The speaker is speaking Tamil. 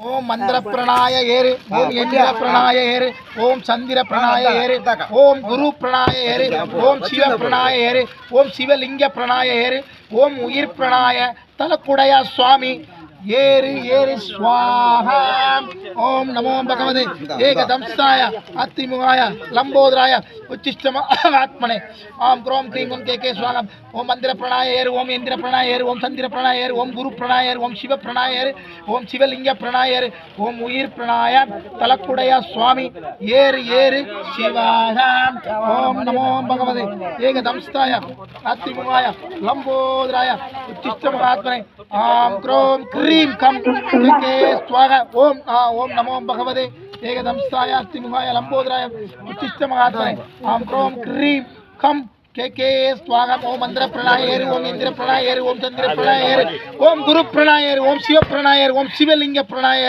ஓம் மந்திர பிரணாய ஏறு, ஓம் எந்திர பிரணாய ஏறு, ஓம் சந்திர பிரணாய ஏறு, ஓம் குரு பிரணாய ஏறு, ஓம் சிவ பிரணாய ஏறு, ஓம் சிவலிங்க பிரணாய ஏறு, ஓம் உயிர் பிரணாய தலக்குடைய சுவாமி ஏறு ஏறு ஸ்வாஹா. ஓம் நமோ பகவதே ஏகதம்சாய அத்திமுகாய லம்போதராய உச்சிஷ்டமாத்மனே. ஆம் க்ரோம் க்ரீம் ஓம் கே ஸ்வாகம். ஓம் மந்திர பிரணாய ஏறு, ஓம் இந்திர பிரணாய ஏறு, ஓம் சந்திர பிரணாய ஏறு, ஓம் குரு பிரணாய ஏறு, ஓம் சிவ பிரணாய ஏறு, ஓம் சிவலிங்க பிரணாய ஏறு, ஓம் உயிர் பிரணாய தலக்குடைய சுவாமி ஏறு ஏறு சிவாக. ஓம் நமோ பகவதே ஏகதம்சாய அத்திமுகாய லம்போதராய உச்சிஷ்டமாத்மனே. ஆம் க்ரோம் க்ரீம் கம் கே ஸ்வாக. ஓம் நமோ பகவதே ஏகதம்சாய அத்திமுகாய லம்போதராய உச்சிஷ்டமாத்மனே. ஆம் க்ரோம் க்ரீம் கம் கே ஸ்வாகம். ஓம் மந்திர பிரணாய ஏறு, ஓம் இந்திர பிரணாய ஏறு, ஓம் சந்திர பிரணாய ஏறு, ஓம் குரு பிரணாய ஏறு, ஓம் சிவ பிரணாய ஏறு, ஓம் சிவலிங்க பிரணாய